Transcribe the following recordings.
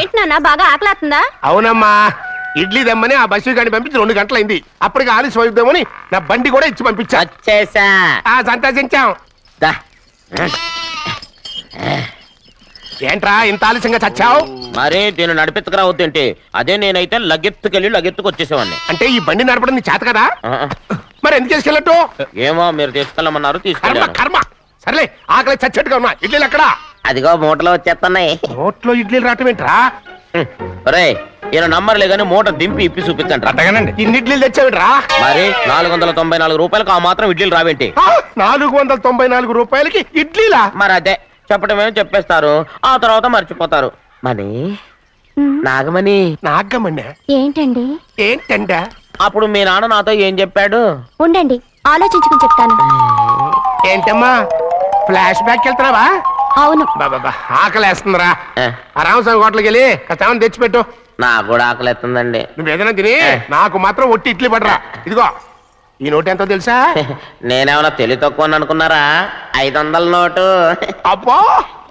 ఏంటి నాన్న బాగా ఆకలాతుందా? అవునమ్మా, ఇడ్లీ దమ్మని ఆ బస్సు గాని పంపించి 2 గంటలైంది. అప్పటికి ఆలస్యం అవుతామని నా బండి కూడా ఇచ్చి పంపించా. సంతోషించాం. ఏంట్రా ఇంత ఆలస్యంగా చచ్చావు? మరే దీన్ని నడిపెత్తుకురావద్దేంటి? అదే నేనైతే లగెత్తుకెళ్ళి లగెత్తుకు వచ్చేసేవాడిని. అంటే ఈ బండి నడపడం నీ చేత కదా? మరి ఎందుకు తీసుకెళ్ళట్టు? ఏమో మీరు తీసుకెళ్ళమన్నారు, తీసుకెళ్ళాను. కర్మ. సర్లే, ఆకలి చచ్చట్టుగా ఉన్నా. ఇడ్లీలు ఎక్కడా? అదిగో మూటలో వచ్చేస్తున్నాయి. నోట్లో ఇడ్లీలు రావటం ఏంట్రా? రే ఈయన నంబర్లే గానీ మూట దింపి ఇప్పి చూపించండి. అట్టగానండి. ఇన్ని ఇడ్లీలు తెచ్చావిడ్రా? మరి 494 రూపాయలకు ఆ మాత్రం ఇడ్లీలు రావేంటి? 494 రూపాయలకి ఇడ్లీలా? మరి అదే చెప్పడమేమో చెప్పేస్తారు, ఆ తర్వాత మర్చిపోతారు. మనీ నాగమణి. నాగమణి ఏంటండి? ఏంటంటే అప్పుడు మీ నాన్న నాతో ఏం చెప్పాడు? ఉండండి ఆలోచించుకుని చెప్తాను. ఏంటమ్మా ఫ్లాష్ బ్యాక్ వెళ్తున్నావా? అవును. బాబా ఆకలేస్తుందిరా. ఆ రామస్వామి హోటల్కి వెళ్ళి కచామని తెచ్చిపెట్టు. నాకు కూడా ఆకలేస్తుందండి. నువ్వు ఏదైనా తిని నాకు మాత్రం ఒట్టి ఇడ్లీ పడరా. ఇదిగో ఈ నోటు ఎంతో తెలుసా? నేనేమన్నా తెలివి తక్కువ అనుకున్నారా? 500 నోటు. అబ్బో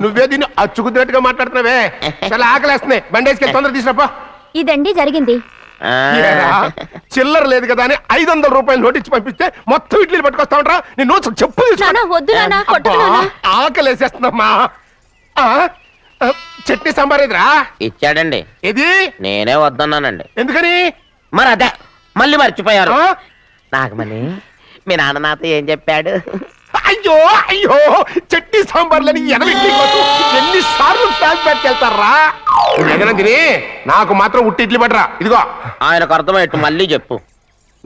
నువ్వే దీన్ని అచ్చుకుతున్నట్టుగా మాట్లాడుతున్నావే. చాలా ఆకలేస్తున్నాయి. బండేసుకెళ్ళి తొందర తీసినప్ప. ఇదండి జరిగింది. చిల్లర లేదు కదా అని 500 రూపాయలు నోటు ఇచ్చి పంపిస్తే మొత్తం ఇడ్లీలు పట్టుకొస్తా ఉంటా. నీ నోట్స్ చెప్పు. ఆకలేసేస్తుందమ్మా. చట్నీ సాంబార్ ఎదురా ఇచ్చాడండి. ఇది నేనే వద్దన్నానండి. ఎందుకని? మరి అదే మళ్ళీ మర్చిపోయారు. నాగమణి మీ నాన్న నాతో ఏం చెప్పాడు? అయ్యో అయ్యో చట్నీ సాంబార్లని ఎన్నిసార్లు ఫ్లాష్ బ్యాక్ వెళ్తారా? ఏదైనా తిని నాకు మాత్రం ఉట్టి ఇడ్లీ పడరా. ఇదిగో ఆయనకు అర్థమయ్యట్టు మళ్ళీ చెప్పు.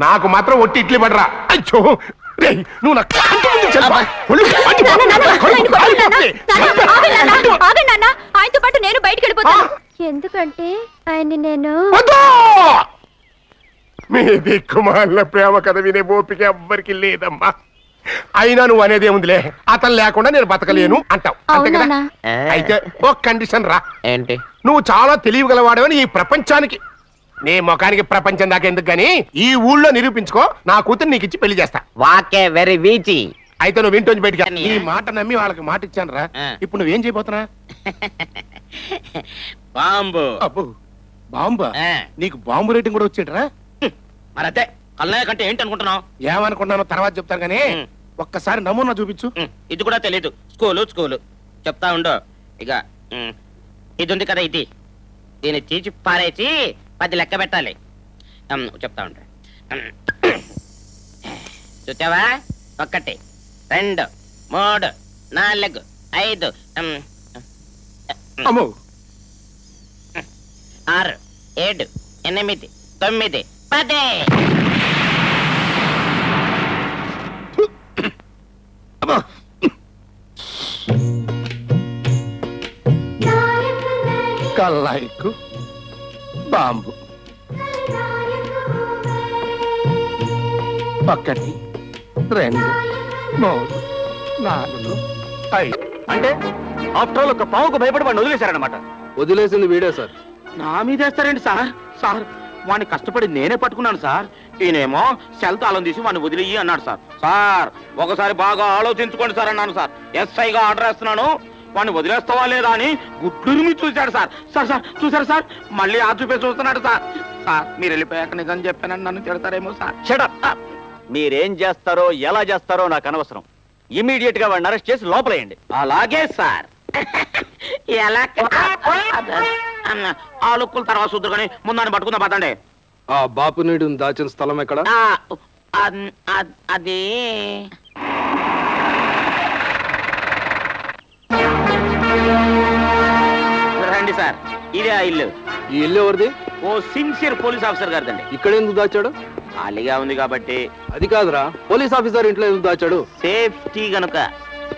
నాకు మాత్రం ఒట్టి ఇడ్లీ పడరా. అయ్యో నువ్వు ఆయనతో పాటు నేను బయటికి వెళ్ళిపోతాను. ఎందుకంటే ఆయన్ని నేను మీ దిక్కుమాల ప్రేమ కథ వినే ఓపిక ఎవ్వరికి లేదమ్మా. అయినా నువ్వు అనేదేముందిలే, అతను లేకుండా నేను బతకలేను అంటావు అంతే కదా? అయితే ఒక కండిషన్ రా. ఏంటి? నువ్వు చాలా తెలియగలవాడవని ఈ ప్రపంచానికి, నీ ముఖానికి ప్రపంచం దాకా ఎందుకు గాని ఈ ఊళ్ళో నిరూపించుకో. నా కూతురు నీకు ఇచ్చి పెళ్లి చేస్తా. వాకే వెరీ వీచి. అయితే నువ్వు ఇంటి బయటికి. నీ మాట నమ్మి వాళ్ళకి మాట ఇచ్చాను రా. ఇప్పుడు నువ్వేం చేయబోతున్నా? బాంబు. అబ్బో బాంబా? నీకు బాంబు రేటింగ్ కూడా వచ్చేటరా? మరి అదే కల్లయ్య కంటే ఏంటి అనుకుంటున్నావు? ఏమనుకున్నానో తర్వాత చెప్తాను కానీ ఒక్కసారి నమూనా చూపించు. ఇది కూడా తెలీదు. స్కూలు చెప్తా ఉండు. ఇక ఇది ఉంది కదా, ఇది దీన్ని తీసి పారేసి 10 లెక్క పెట్టాలి. చెప్తా ఉండు. చూసావా? 1 2 3 4 5 6 7 8 9 10. కల్లాయికు బాంబు 1 2 3 4 5. అంటే ఆఫ్టర్ ఆల్ ఒక పావుకు భయపడి వాడిని వదిలేశారనమాట. వదిలేసింది వీడే సార్. నా మీద వేస్తారండి సార్? సార్ వాడిని కష్టపడి నేనే పట్టుకున్నాను సార్. ఈయనేమో సెల్ తాళం తీసి వాడిని వదిలేయి అన్నాడు సార్. సార్ ఒకసారి బాగా ఆలోచించుకోండి సార్ అన్నాను సార్. ఎస్ఐగా ఆర్డర్ వేస్తున్నాను, వాడిని వదిలేస్తావా లేదా అని గుడ్డురిమి చూశాడు సార్. సార్ సార్ చూసారు సార్, మళ్ళీ ఆ చూపే చూస్తున్నాడు సార్. సార్ మీరు వెళ్ళిపోయాక నిజం చెప్పానని నన్ను తిడతారేమో సార్. షటప్. మీరేం చేస్తారో ఎలా చేస్తారో నాకు అనవసరం. ఇమీడియట్ గా వాడిని అరెస్ట్ చేసి లోపలేయండి. అలాగే సార్. ఎలా ఆ లుక్కుల తర్వాత చూద్దరు కానీ ముందాన్ని పట్టుకుందా పదండి. ఆ బాపునీడు దాచిన స్థలం ఎక్కడ? అది రండి సార్, ఇదే ఆ ఇల్లు. ఈ ఇల్లు ఎవరిది? ఓ సిన్సియర్ పోలీస్ ఆఫీసర్ గారిదండి. ఇక్కడ ఎందుకు దాచాడు? ఖాళీగా ఉంది కాబట్టి. అది కాదురా, పోలీస్ ఆఫీసర్ ఇంట్లో ఎందుకు దాచాడు? సేఫ్టీ గనుక.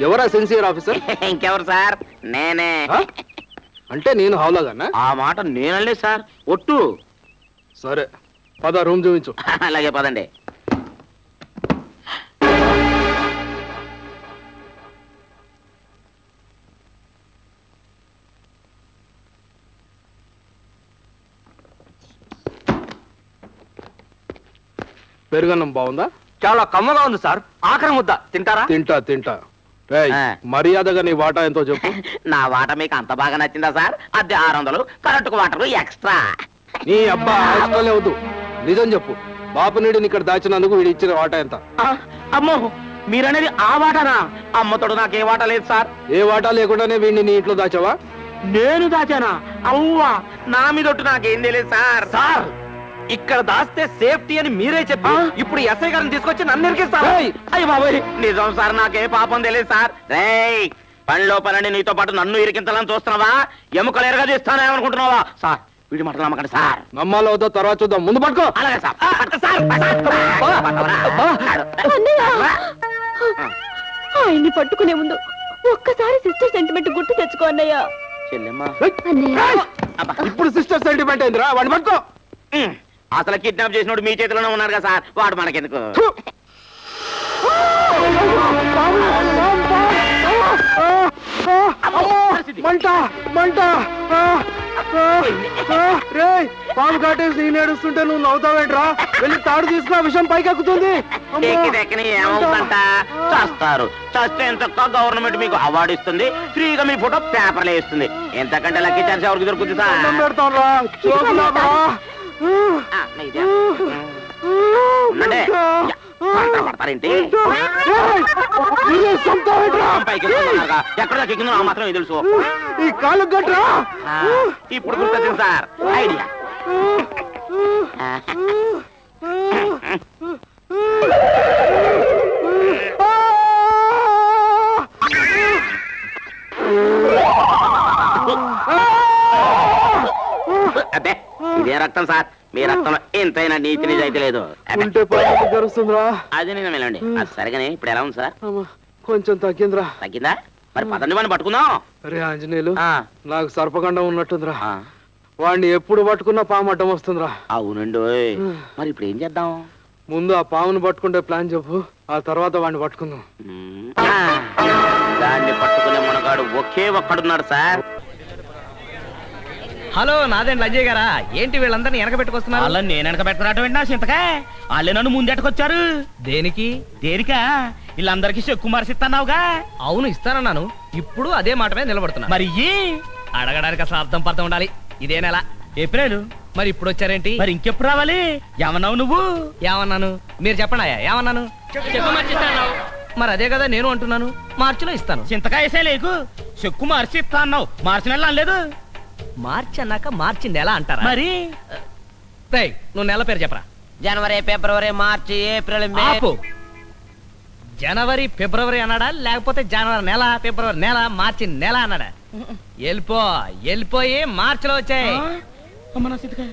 ఎవరా సిన్సియర్ ఆఫీసర్? ఇంకెవరు సార్? నేనే. అంటే నేను హౌలాగానా? ఆ మాట నేనలే సార్, ఒట్టు. సరే పద, రూమ్ చూపించు. అలాగే పదండి. పెరుగన్నం బాగుందా? చాలా కమ్మగా ఉంది సార్. ఆఖరి ముద్ద తింటారా? తింటా. రేయ్, ఆ. మర్యాదగా నీ వాటా ఎంతో చెప్పు. నా వాట మీకు అంత బాగా నచ్చిందా సార్? అద్దె 600, కరెంటుకు వాటర్ ఎక్స్ట్రా. నీ అబ్బా ఆలోచనలే వద్దు, నిజం చెప్పు. బాపునీడిని ఇక్కడ దాచినందుకు వీడు ఇచ్చిన వాటా ఎంత? ఆ, అమ్మో మీరనేది ఆ వాటనా? అమ్మతోడు నాకే వాట లేదు సార్. ఏ వాటా లేకుండానే వీడిని నీ ఇంట్లో దాచావా? నేను దాచానా? అవ్వా, నా మీదొట్టు నాకేం తెలియదు సార్. సార్ ఇక్కడ దాస్తే సేఫ్టీ అని మీరే చెప్పి ఇప్పుడు ఎస్ఐ గారిని తీసుకొచ్చి నన్ను ఇరికిస్తారు. రేయ్, అయ్య బాబోయ్, నిజం సార్, నాకే పాపం తెలియదు సార్. రేయ్, పనిలో పని నీతో పాటు నన్ను ఇరికించాలని చూస్తున్నావా? ఎముకలేరుగా చేస్తానేమనుకుంటున్నావా? సార్ వీడి మాటలు నమ్మకండి సార్. నమ్మాలో వద్దో తర్వాత చూద్దాం, ముందు పట్టుకో. అలాగే సార్. పట్టు సార్, ఆయన్ని పట్టుకునే ముందు ఒక్కసారి సిస్టర్ సెంటిమెంట్ గుర్తు తెచ్చుకో అన్నయ్య. చెల్లెమ్మ, అన్నయ్య ఇప్పుడు సిస్టర్ సెంటిమెంట్ అయిందిరా, వాడిని పట్టుకో. అసలు కిడ్నాప్ చేసినోడు మీ చేతిలోనే ఉన్నారు కదా సార్, వాడు మనకెందుకు? మంట మంట! రేయ్, పాము కాటేసి నేను ఏడుస్తుంటే నువ్వు నవ్వుతావేంట్రా? వెళ్ళి తాడు తీసుకున్న విషయం పైకెక్కుతుంది. ఎక్కి ఏమవుతుందంట? చేస్తారు. చేస్తే ఎంత గవర్నమెంట్ మీకు అవార్డు ఇస్తుంది, ఫ్రీగా మీ ఫోటో పేపర్లో ఇస్తుంది. ఎంతకంటే లక్కీ ఛాన్స్ ఎవరికి దొరుకుతుంది సార్? పెడతాను ఆ, మీదే. ఉండండి. పడతారేంటి? పైకి ఎక్కుతున్నారుగా. ఎక్కడ దాకా ఎక్కిందో నాకు మాత్రమే తెలుసు. ఈ కాలు గట్రా. ఆ, ఇప్పుడు గుర్తొచ్చింది సార్ ఐడియా. అబ్బే, ఇదే రక్తం సార్. మీ రక్తంలో ఎంతైనా నీతి నిజాయితీ లేదు. అబ్బే, ఉంటే పైకి గరుస్తుందిరా. అది నిజమేనండి. అది సరిగానే ఇప్పుడు ఎలా ఉంది సార్? అమ్మా, కొంచెం తగ్గిందిరా. తగ్గిందా? మరి పదండి మనం పట్టుకుందాం. అరే ఆంజనేయులు, ఆ, నాకు సర్పగండం ఉన్నట్టుందిరా. ఆ, వాడిని ఎప్పుడు పట్టుకున్నా పాము అడ్డం వస్తుందిరా. అవునండి ఓయ్. మరి ఇప్పుడు ఏం చేద్దాం? ముందు ఆ పామును పట్టుకుంటే ప్లాన్ చెప్పు, ఆ తర్వాత వాడిని పట్టుకుందాం. ఆ, దాన్ని పట్టుకునే మునగాడు ఒకే ఒక్కడున్నాడు సార్. హలో, నాదేంటి అజయ్ గారా? ఏంటి వీళ్ళందరినీ వెనక పెట్టుకొస్తున్నారు? వాళ్ళని నేను వెనక పెట్టుకురావటం నా చింతకా? వాళ్ళే నన్ను ముందెట్టుకొచ్చారు. దేనికి? దేనికా? వీళ్ళందరికీ చెక్కు మరిసిస్తున్నావుగా. అవును, ఇస్తానన్నాను. ఇప్పుడు అదే మాట మీద నిలబడుతున్నా. మరి ఇయ్యి. అడగడానికి అసలు అర్థం పర్థం ఉండాలి. ఇదే నెల ఏప్రిల్. మరి ఇప్పుడు వచ్చారేంటి? మరి ఇంకెప్పుడు రావాలి? ఏమన్నావు నువ్వు? ఏమన్నాను? మీరు చెప్పండి అయ్యా, ఏమన్నాను? మరి అదే కదా నేను అంటున్నాను. మార్చిలో ఇస్తాను. చింతకాయ వేసే లేకు. చెక్కు మార్చి ఇస్తా అన్నావు. మార్చి నెల అనలేదు. మార్చి అన్నాక మార్చి నెల అంటారా? మరి రేయ్, నువ్వు నెల పేరు చెప్పరా. జనవరి, ఫిబ్రవరి, మార్చి, ఏప్రిల్, మే. ఆపు. జనవరి ఫిబ్రవరి అన్నాడా, లేకపోతే జనవరి నెల, ఫిబ్రవరి నెల, మార్చి నెల అన్నాడా? వెళ్ళిపోయి మార్చిలో వచ్చాయి. అమ్మ నా చింతకాయ.